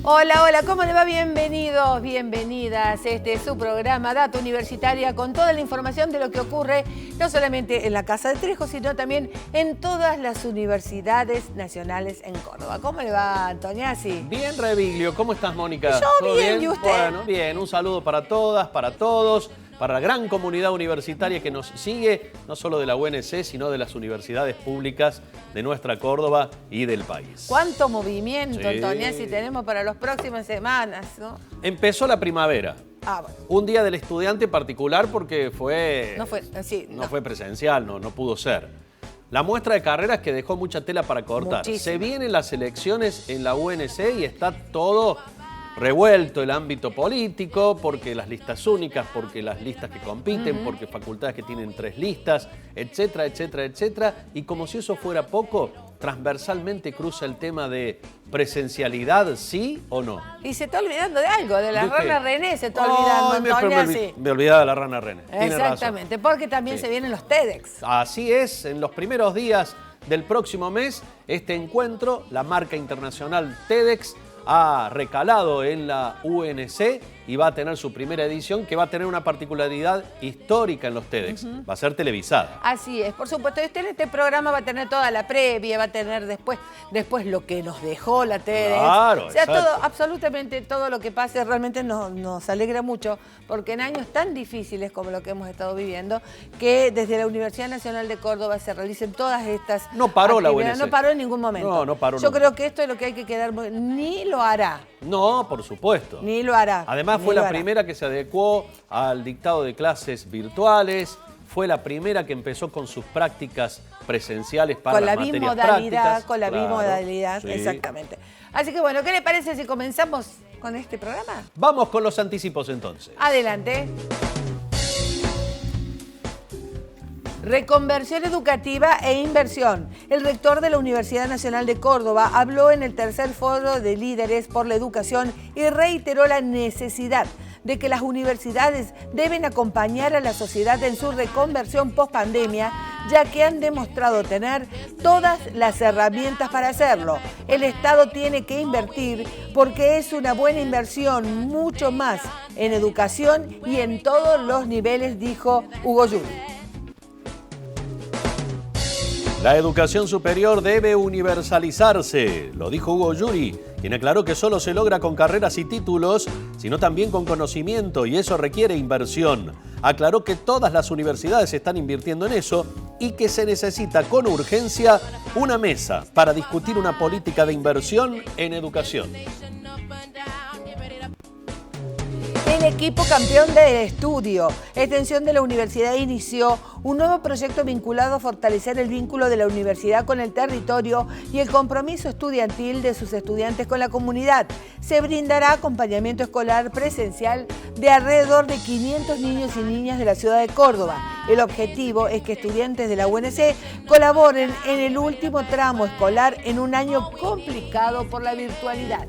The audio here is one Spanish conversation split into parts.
Hola, hola, ¿cómo le va? Bienvenidos, bienvenidas. Este es su programa Data Universitaria con toda la información de lo que ocurre no solamente en la Casa de Trejo, sino también en todas las universidades nacionales en Córdoba. ¿Cómo le va, Antoniazzi? Bien, Reviglio. ¿Cómo estás, Mónica? Yo ¿Todo bien, ¿y usted? Bueno, bien. Un saludo para todas, para todos, para la gran comunidad universitaria que nos sigue, no solo de la UNC, sino de las universidades públicas de nuestra Córdoba y del país. ¿Cuánto movimiento, Sí. Antoniazzi, tenemos para las próximas semanas, no? Empezó la primavera. Ah, bueno. Un día del estudiante particular porque No fue, sí, no fue presencial, no pudo ser. La muestra de carreras que dejó mucha tela para cortar. Muchísima. Se vienen las elecciones en la UNC y está todo revuelto el ámbito político, porque las listas únicas, porque las listas que compiten, porque facultades que tienen 3 listas, etcétera, etcétera, etcétera. Y como si eso fuera poco, transversalmente cruza el tema de presencialidad, ¿sí o no? Y se está olvidando de algo, de la ¿De qué? rana René, se está olvidando, Ay, Antoniazzi. me olvidaba de la rana René. Tiene razón. Exactamente, porque también Sí. se vienen los TEDx. Así es, en los primeros días del próximo mes, este encuentro, la marca internacional TEDx, ha recalado en la UNC y va a tener su primera edición, que va a tener una particularidad histórica en los TEDx. Va a ser televisada. Así es, por supuesto. Este programa va a tener toda la previa, va a tener después lo que nos dejó la TEDx. Claro, o sea, exacto. todo, absolutamente todo lo que pase realmente nos alegra mucho, porque en años tan difíciles como lo que hemos estado viviendo, que desde la Universidad Nacional de Córdoba se realicen todas estas No paró la actividades. UNC. No paró en ningún momento. No paró Yo nunca. creo que esto es lo que hay que quedar... Ni lo hará, No, por supuesto. ni lo hará. Además ni fue lo la hará. primera que se adecuó al dictado de clases virtuales, fue la primera que empezó con sus prácticas presenciales para Con la las materias bimodalidad, prácticas. con la Claro, bimodalidad, sí. exactamente. Así que bueno, ¿qué le parece si comenzamos con este programa? Vamos con los anticipos entonces. Adelante. Reconversión educativa e inversión. El rector de la Universidad Nacional de Córdoba habló en el tercer foro de líderes por la educación y reiteró la necesidad de que las universidades deben acompañar a la sociedad en su reconversión post-pandemia, ya que han demostrado tener todas las herramientas para hacerlo. El Estado tiene que invertir porque es una buena inversión, mucho más en educación y en todos los niveles, dijo Hugo Yuri. La educación superior debe universalizarse, lo dijo Hugo Yuri, quien aclaró que solo se logra con carreras y títulos, sino también con conocimiento, y eso requiere inversión. Aclaró que todas las universidades están invirtiendo en eso y que se necesita con urgencia una mesa para discutir una política de inversión en educación. El equipo campeón de estudio, Extensión de la Universidad, inició un nuevo proyecto vinculado a fortalecer el vínculo de la universidad con el territorio y el compromiso estudiantil de sus estudiantes con la comunidad. Se brindará acompañamiento escolar presencial de alrededor de 500 niños y niñas de la ciudad de Córdoba. El objetivo es que estudiantes de la UNC colaboren en el último tramo escolar en un año complicado por la virtualidad.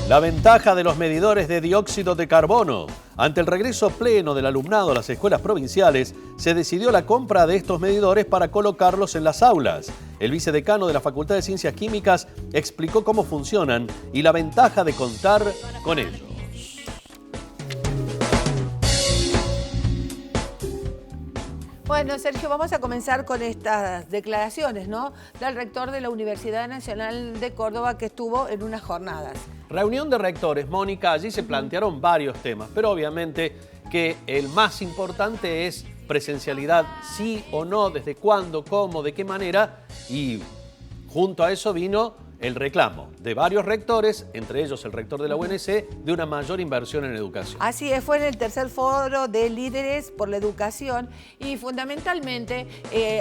La ventaja de los medidores de dióxido de carbono. Ante el regreso pleno del alumnado a las escuelas provinciales, se decidió la compra de estos medidores para colocarlos en las aulas. El vicedecano de la Facultad de Ciencias Químicas explicó cómo funcionan y la ventaja de contar con ellos. Bueno, Sergio, vamos a comenzar con estas declaraciones, ¿no?, del rector de la Universidad Nacional de Córdoba, que estuvo en unas jornadas. Reunión de rectores, Mónica, allí se plantearon varios temas, pero obviamente que el más importante es presencialidad, sí o no, desde cuándo, cómo, de qué manera, y junto a eso vino el reclamo de varios rectores, entre ellos el rector de la UNC, de una mayor inversión en educación. Así es, fue en el tercer foro de líderes por la educación y fundamentalmente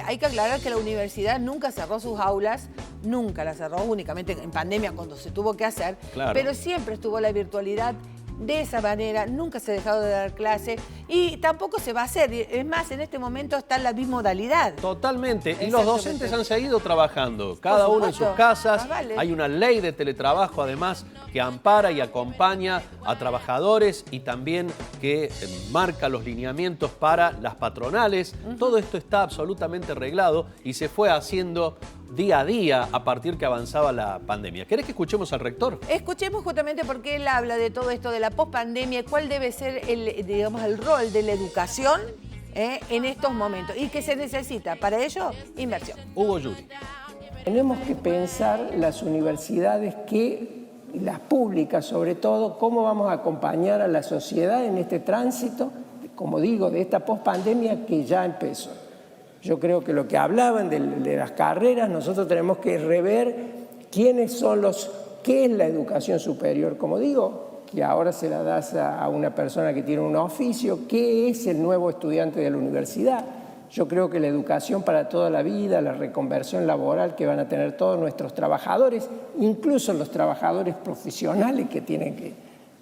hay que aclarar que la universidad nunca cerró sus aulas, nunca las cerró, únicamente en pandemia cuando se tuvo que hacer, Claro. pero siempre estuvo la virtualidad. De esa manera, nunca se ha dejado de dar clase y tampoco se va a hacer. Es más, en este momento está en la bimodalidad. Totalmente, y los Exactamente. docentes han seguido trabajando, cada uno en sus supuesto. casas. Más vale. Hay una ley de teletrabajo además que ampara y acompaña a trabajadores y también que marca los lineamientos para las patronales. Todo esto está absolutamente arreglado y se fue haciendo día a día a partir que avanzaba la pandemia. ¿Querés que escuchemos al rector? Escuchemos justamente porque él habla de todo esto de la pospandemia, cuál debe ser el rol de la educación en estos momentos y que se necesita para ello inversión. Hugo Yuri. Tenemos que pensar las universidades las públicas sobre todo, cómo vamos a acompañar a la sociedad en este tránsito, como digo, de esta pospandemia que ya empezó. Yo creo que lo que hablaban de las carreras, nosotros tenemos que rever quiénes son qué es la educación superior, como digo, que ahora se la das a una persona que tiene un oficio, qué es el nuevo estudiante de la universidad. Yo creo que la educación para toda la vida, la reconversión laboral que van a tener todos nuestros trabajadores, incluso los trabajadores profesionales que tienen que,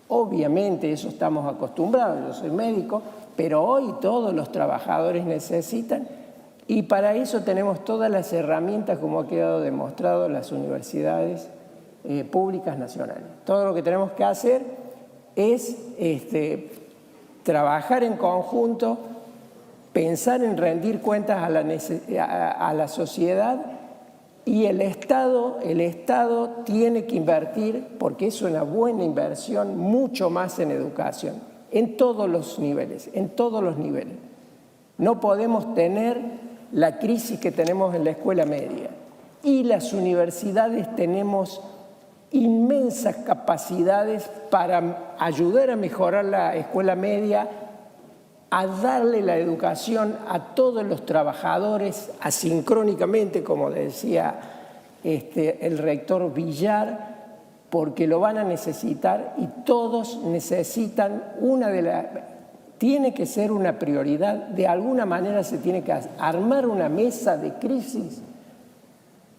obviamente eso estamos acostumbrados, yo soy médico, pero hoy todos los trabajadores necesitan, y para eso tenemos todas las herramientas, como ha quedado demostrado en las universidades públicas nacionales. Todo lo que tenemos que hacer es trabajar en conjunto, pensar en rendir cuentas a la sociedad, y el Estado tiene que invertir, porque es una buena inversión, mucho más en educación, en todos los niveles, No podemos tener la crisis que tenemos en la escuela media, y las universidades tenemos inmensas capacidades para ayudar a mejorar la escuela media, a darle la educación a todos los trabajadores asincrónicamente, como decía el rector Villar, porque lo van a necesitar y todos necesitan tiene que ser una prioridad, de alguna manera se tiene que armar una mesa de crisis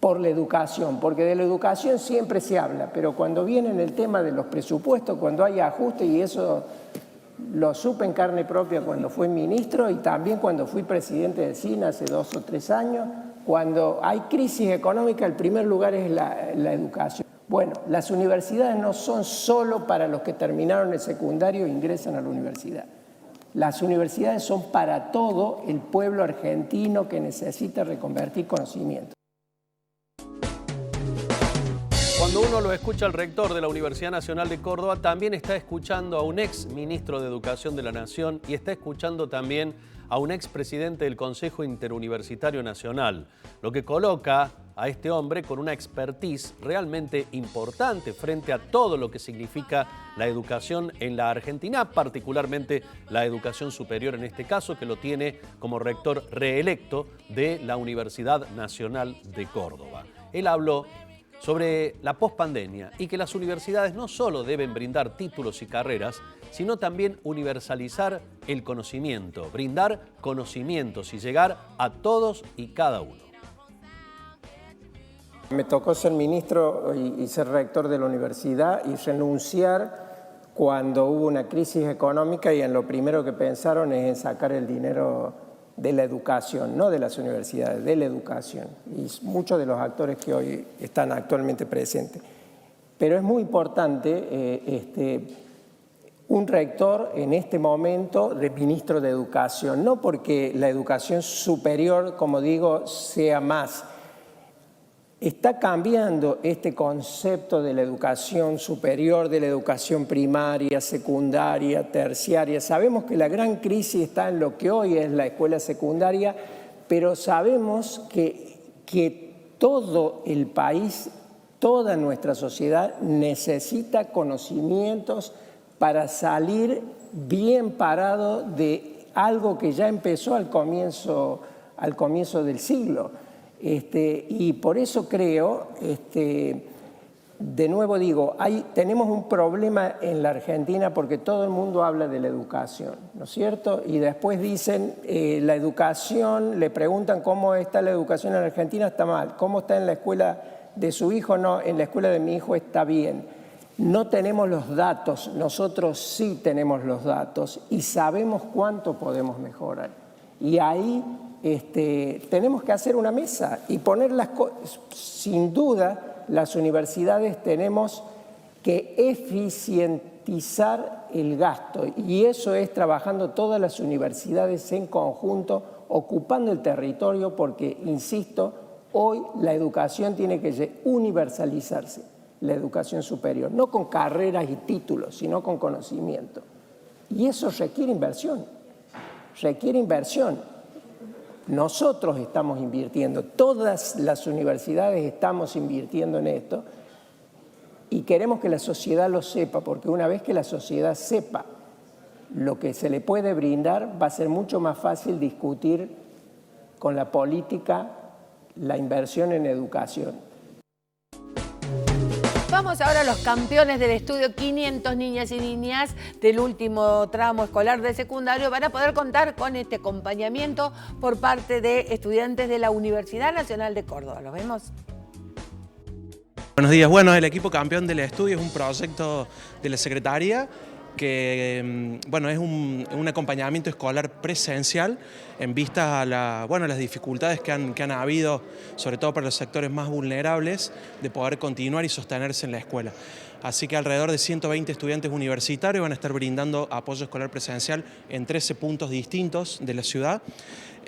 por la educación, porque de la educación siempre se habla, pero cuando viene el tema de los presupuestos, cuando hay ajustes, y eso lo supe en carne propia cuando fui ministro y también cuando fui presidente del CIN hace 2 o 3 años, cuando hay crisis económica, el primer lugar es la educación. Bueno, las universidades no son solo para los que terminaron el secundario e ingresan a la universidad. Las universidades son para todo el pueblo argentino que necesita reconvertir conocimiento. Cuando uno lo escucha al rector de la Universidad Nacional de Córdoba, también está escuchando a un ex ministro de Educación de la Nación y está escuchando también a un ex presidente del Consejo Interuniversitario Nacional, lo que coloca a este hombre con una expertise realmente importante frente a todo lo que significa la educación en la Argentina, particularmente la educación superior en este caso, que lo tiene como rector reelecto de la Universidad Nacional de Córdoba. Él habló sobre la pospandemia y que las universidades no solo deben brindar títulos y carreras, sino también universalizar el conocimiento, brindar conocimientos y llegar a todos y cada uno. Me tocó ser ministro y ser rector de la universidad y renunciar cuando hubo una crisis económica, y en lo primero que pensaron es en sacar el dinero de la educación, no de las universidades, de la educación, y muchos de los actores que hoy están actualmente presentes. Pero es muy importante un rector en este momento de ministro de Educación, no porque la educación superior, como digo, sea más. Está cambiando este concepto de la educación superior, de la educación primaria, secundaria, terciaria. Sabemos que la gran crisis está en lo que hoy es la escuela secundaria, pero sabemos que todo el país, toda nuestra sociedad necesita conocimientos para salir bien parado de algo que ya empezó al comienzo del siglo. Y por eso creo, de nuevo digo, tenemos un problema en la Argentina porque todo el mundo habla de la educación, ¿no es cierto? Y después dicen, la educación, le preguntan cómo está la educación en la Argentina, está mal. ¿Cómo está en la escuela de su hijo? No, en la escuela de mi hijo está bien. No tenemos los datos, nosotros sí tenemos los datos y sabemos cuánto podemos mejorar. Y ahí tenemos que hacer una mesa y poner las cosas. Sin duda, las universidades tenemos que eficientizar el gasto, y eso es trabajando todas las universidades en conjunto, ocupando el territorio, porque, insisto, Hoy la educación tiene que universalizarse, la educación superior, no con carreras y títulos, sino con conocimiento. Y eso requiere inversión, requiere inversión. Nosotros estamos invirtiendo, todas las universidades estamos invirtiendo en esto y queremos que la sociedad lo sepa, porque una vez que la sociedad sepa lo que se le puede brindar, va a ser mucho más fácil discutir con la política la inversión en educación. Vamos ahora a los campeones del estudio. 500 niñas y niñas del último tramo escolar de secundario van a poder contar con este acompañamiento por parte de estudiantes de la Universidad Nacional de Córdoba. ¿Lo vemos? Buenos días. Bueno, el equipo campeón del estudio es un proyecto de la Secretaría que bueno, es un acompañamiento escolar presencial en vista a las dificultades que han habido, sobre todo para los sectores más vulnerables, de poder continuar y sostenerse en la escuela. Así que alrededor de 120 estudiantes universitarios van a estar brindando apoyo escolar presencial en 13 puntos distintos de la ciudad,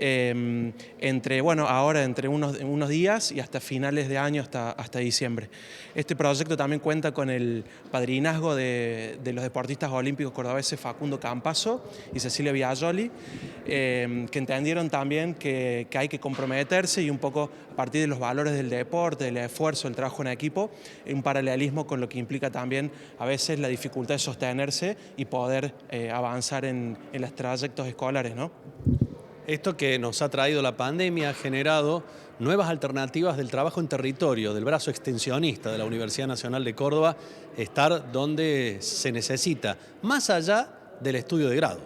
entre unos días y hasta finales de año, hasta diciembre. Este proyecto también cuenta con el padrinazgo de los deportistas olímpicos cordobeses Facundo Campazo y Cecilia Biagioli, que entendieron también que hay que comprometerse y un poco a partir de los valores del deporte, del esfuerzo, del trabajo en equipo, un paralelismo con lo que implica también a veces la dificultad de sostenerse y poder avanzar en los trayectos escolares, ¿no? Esto que nos ha traído la pandemia ha generado nuevas alternativas del trabajo en territorio, del brazo extensionista de la Universidad Nacional de Córdoba, estar donde se necesita, más allá del estudio de grado.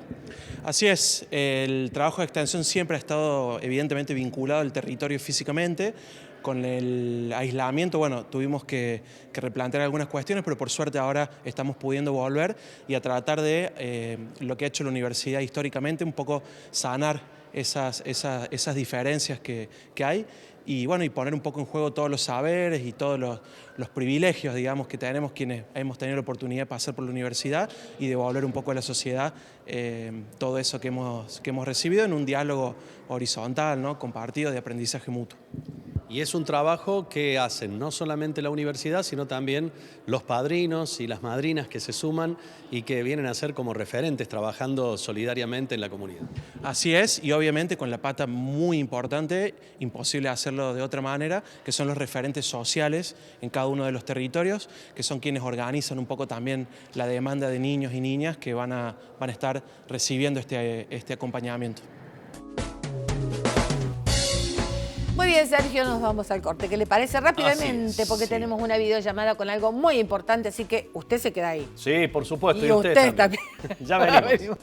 Así es, el trabajo de extensión siempre ha estado evidentemente vinculado al territorio físicamente. Con el aislamiento, bueno, tuvimos que replantear algunas cuestiones, pero por suerte ahora estamos pudiendo volver y a tratar de lo que ha hecho la universidad históricamente, un poco sanar esas diferencias que hay y bueno, y poner un poco en juego todos los saberes y todos los privilegios, digamos, que tenemos quienes hemos tenido la oportunidad de pasar por la universidad y devolver un poco a la sociedad todo eso que hemos recibido en un diálogo horizontal, ¿no? Compartido, de aprendizaje mutuo. Y es un trabajo que hacen no solamente la universidad, sino también los padrinos y las madrinas que se suman y que vienen a ser como referentes trabajando solidariamente en la comunidad. Así es, y obviamente con la pata muy importante, imposible hacerlo de otra manera, que son los referentes sociales en cada uno de los territorios, que son quienes organizan un poco también la demanda de niños y niñas que van a estar recibiendo este acompañamiento. Muy bien, Sergio, nos vamos al corte. ¿Qué le parece? Rápidamente, porque tenemos una videollamada con algo muy importante, así que usted se queda ahí. Sí, por supuesto. Y usted también. Ya venimos.